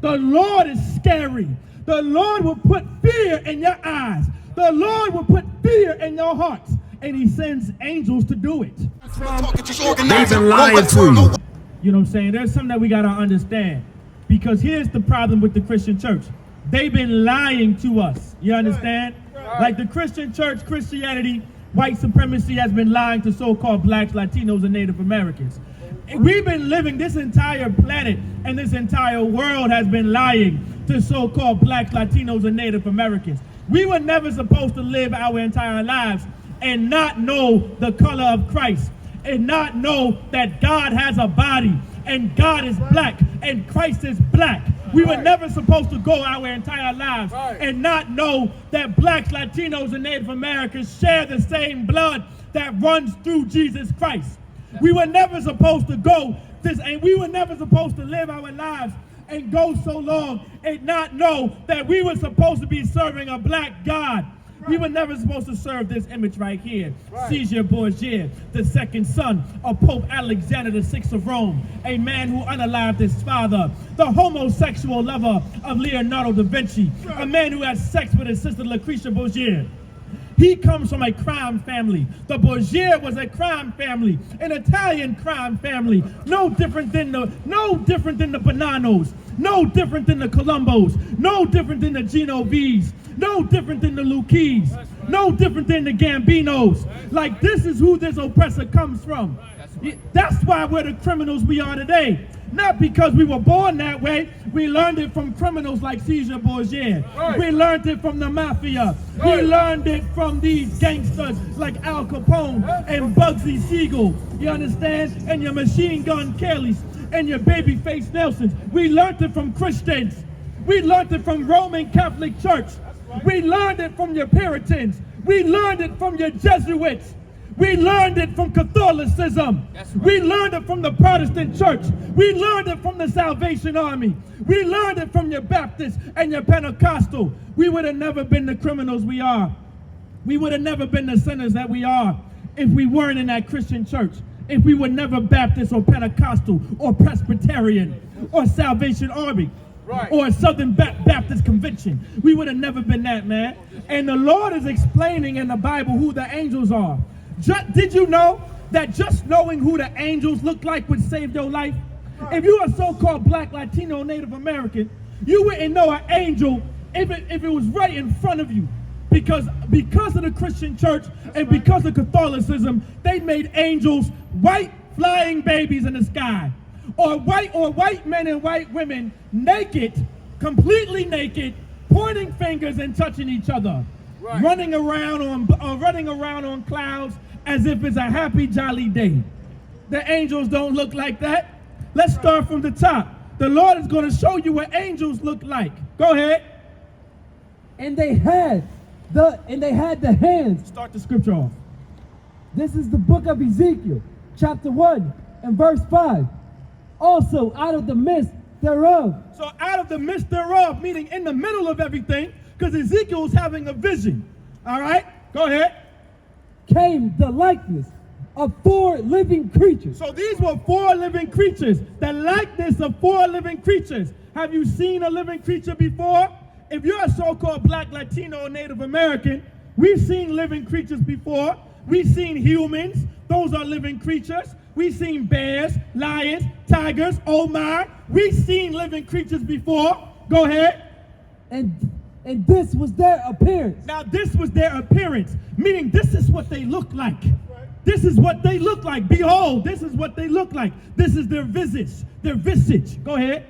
The Lord is scary. The Lord will put fear in your eyes. The Lord will put fear in your hearts. And he sends angels to do it. They've been lying to you. You know what I'm saying? There's something that we got to understand. Because here's the problem with the Christian church. They've been lying to us. You understand? Like the Christian church, Christianity, white supremacy has been lying to so-called blacks, Latinos, and Native Americans. We've been living, this entire planet and this entire world has been lying to so-called blacks, Latinos, and Native Americans. We were never supposed to live our entire lives and not know the color of Christ and not know that God has a body and God is black and Christ is black. We were never supposed to go our entire lives and not know that blacks, Latinos, and Native Americans share the same blood that runs through Jesus Christ. We were never supposed to go this, and we were never supposed to live our lives and go so long and not know that we were supposed to be serving a black God. We were never supposed to serve this image right here. Caesar Borgia, the second son of Pope Alexander VI of Rome, a man who unalived his father, the homosexual lover of Leonardo da Vinci, a man who had sex with his sister Lucretia Borgia. He comes from a crime family. The Borgia was a crime family, an Italian crime family, no different than the Bonanos, no different than the Colombos, no different than the Genoveses, no different than the Lucchese, no different than the Gambinos. Like, this is who this oppressor comes from. That's why we're the criminals we are today. Not because we were born that way. We learned it from criminals like Caesar Borgia. We learned it from the mafia. We learned it from these gangsters like Al Capone and Bugsy Siegel. You understand? And your Machine Gun Kellys and your Babyface Nelsons. We learned it from Christians. We learned it from Roman Catholic Church. We learned it from your Puritans. We learned it from your Jesuits. We learned it from Catholicism. We learned it from the Protestant church. We learned it from the Salvation Army. We learned it from your Baptist and your Pentecostal. We would have never been the criminals we are. We would have never been the sinners that we are if we weren't in that Christian church. If we were never Baptist or Pentecostal or Presbyterian or Salvation Army. Or a Southern Baptist Convention. We would have never been that, man. And the Lord is explaining in the Bible who the angels are. Did you know that just knowing who the angels look like would save your life? If you are so-called black, Latino, Native American, you wouldn't know an angel if it was right in front of you. Because of the Christian church and because of Catholicism, they made angels white flying babies in the sky. Or white men and white women naked, completely naked, pointing fingers and touching each other, running around on clouds as if it's a happy, jolly day. The angels don't look like that. Let's start from the top. The Lord is going to show you what angels look like. Go ahead. And they had the hands. Start the scripture off. This is the book of Ezekiel, chapter 1 and verse 5. Also out of the midst thereof. So out of the midst thereof, meaning in the middle of everything, because Ezekiel's having a vision. All right, go ahead. Came the likeness of 4 living creatures. So these were 4 living creatures. The likeness of 4 living creatures. Have you seen a living creature before? If you're a so-called black, Latino, or Native American, we've seen living creatures before. We've seen humans. Those are living creatures. We've seen bears, lions, tigers, oh my. We've seen living creatures before. Go ahead. And this was their appearance. Now this was their appearance, meaning this is what they look like. This is what they look like. Behold, this is what they look like. This is their visage. Go ahead.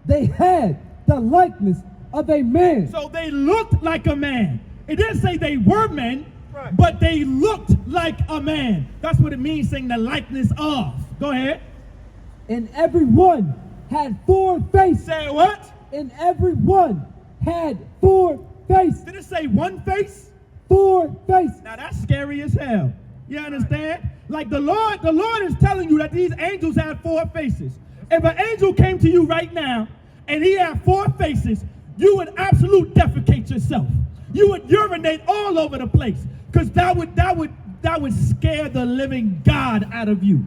They had the likeness of a man. So they looked like a man. It didn't say they were men. But they looked like a man. That's what it means, saying the likeness of. Go ahead. And every one had 4 faces. Say what? And every one had 4 faces. Did it say 1 face? 4 faces. Now that's scary as hell. You understand? Like the Lord is telling you that these angels had 4 faces. If an angel came to you right now and he had 4 faces, you would absolute defecate yourself. You would urinate all over the place. Because that would scare the living God out of you.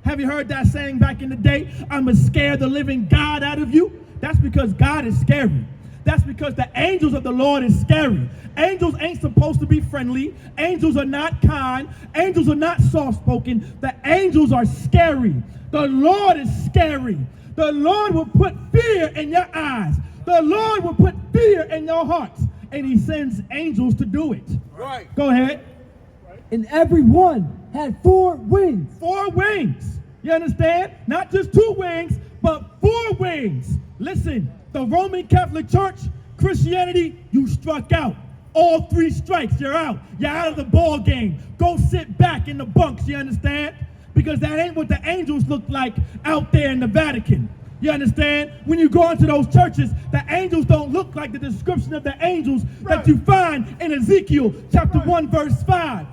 Have you heard that saying back in the day? I'm going to scare the living God out of you? That's because God is scary. That's because the angels of the Lord is scary. Angels ain't supposed to be friendly. Angels are not kind. Angels are not soft-spoken. The angels are scary. The Lord is scary. The Lord will put fear in your eyes. The Lord will put fear in your hearts. And he sends angels to do it. Right. Go ahead. And every one had 4 wings. 4 wings. You understand? Not just 2 wings, but 4 wings. Listen, the Roman Catholic Church, Christianity, you struck out. All 3 strikes, you're out. You're out of the ball game. Go sit back in the bunks, you understand? Because that ain't what the angels look like out there in the Vatican. You understand? When you go into those churches, the angels don't look like the description of the angels that you find in Ezekiel chapter 1, verse 5.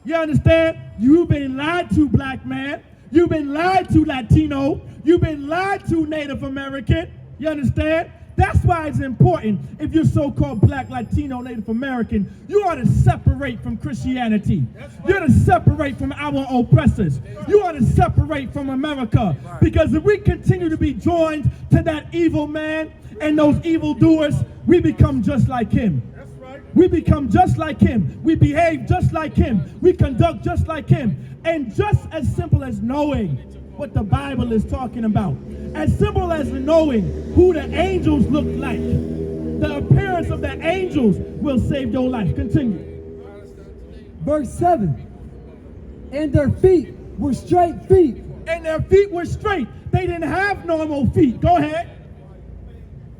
You understand? You've been lied to, black man. You've been lied to, Latino. You've been lied to, Native American. You understand? That's why it's important, if you're so-called black, Latino, Native American, you ought to separate from Christianity. You ought to separate from our oppressors. You ought to separate from America. Because if we continue to be joined to that evil man and those evildoers, we become just like him. We become just like him. We behave just like him. We conduct just like him. And just as simple as knowing what the Bible is talking about, as simple as knowing who the angels look like, the appearance of the angels will save your life. Continue. Verse 7. And their feet were straight feet. And their feet were straight. They didn't have normal feet. Go ahead.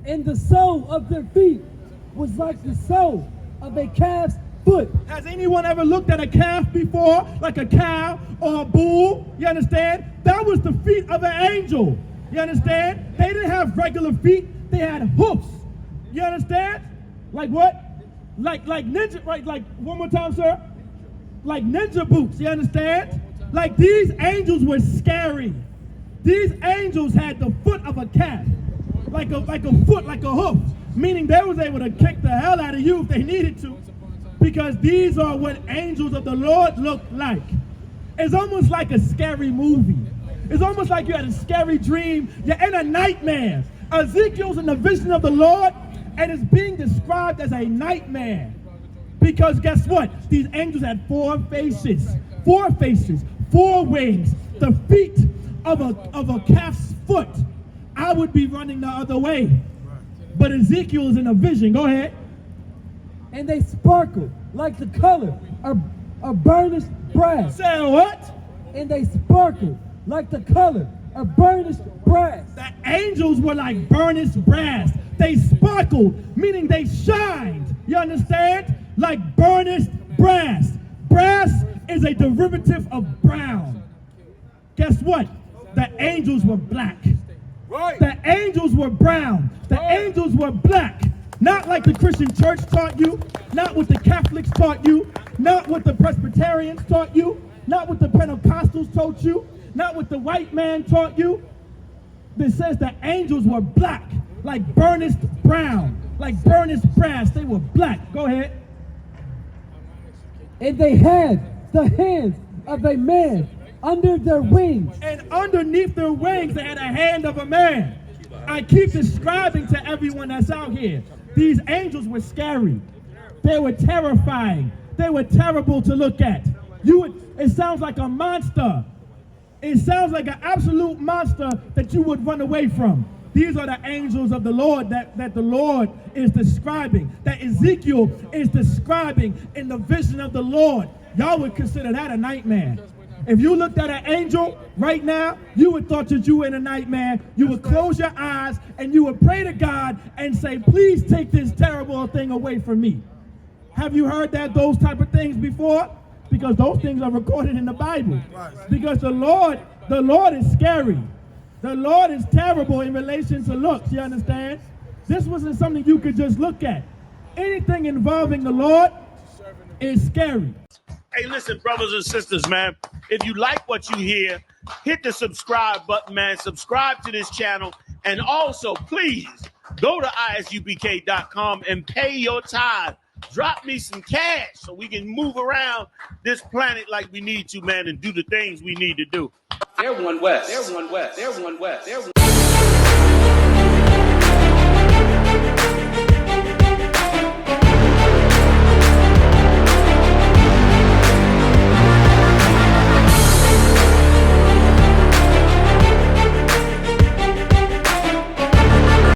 And the sole of their feet was like the sole of a calf's foot. Has anyone ever looked at a calf before, like a cow or a bull? You understand? That was the feet of an angel. You understand? They didn't have regular feet. They had hoofs. You understand? Like what? Like ninja, like one more time, sir. Like ninja boots. You understand? Like these angels were scary. These angels had the foot of a calf, like a foot, like a hoof, meaning they was able to kick the hell out of you if they needed to, because these are what angels of the Lord look like. It's almost like a scary movie. It's almost like you had a scary dream. You're in a nightmare. Ezekiel's in the vision of the Lord, and it's being described as a nightmare. Because guess what? These angels had 4 faces. 4 faces, 4 wings, the feet of a calf's foot. I would be running the other way. But Ezekiel is in a vision. Go ahead. And they sparkled like the color of burnished brass. Say what? And they sparkled like the color of burnished brass. The angels were like burnished brass. They sparkled, meaning they shined. You understand? Like burnished brass. Brass is a derivative of brown. Guess what? The angels were black. Right. The angels were brown. The angels were black. Not like the Christian church taught you, not what the Catholics taught you, not what the Presbyterians taught you, not what the Pentecostals taught you, not what the white man taught you. It says the angels were black, like burnished brown, like burnished brass. They were black. Go ahead. And they had the hands of a man under their wings. And underneath their wings, they had a hand of a man. I keep describing to everyone that's out here, these angels were scary. They were terrifying. They were terrible to look at. It sounds like a monster. It sounds like an absolute monster that you would run away from. These are the angels of the Lord that the Lord is describing, that Ezekiel is describing in the vision of the Lord. Y'all would consider that a nightmare. If you looked at an angel right now, you would thought that you were in a nightmare. You would close your eyes and you would pray to God and say, please take this terrible thing away from me. Have you heard those type of things before? Because those things are recorded in the Bible. Because the Lord is scary. The Lord is terrible in relation to looks, you understand? This wasn't something you could just look at. Anything involving the Lord is scary. Hey, listen, brothers and sisters, man. If you like what you hear, hit the subscribe button, man. Subscribe to this channel. And also, please, go to ISUPK.com and pay your tithe. Drop me some cash so we can move around this planet like we need to, man, and do the things we need to do. They're one west. They're one west. They're one west. They're one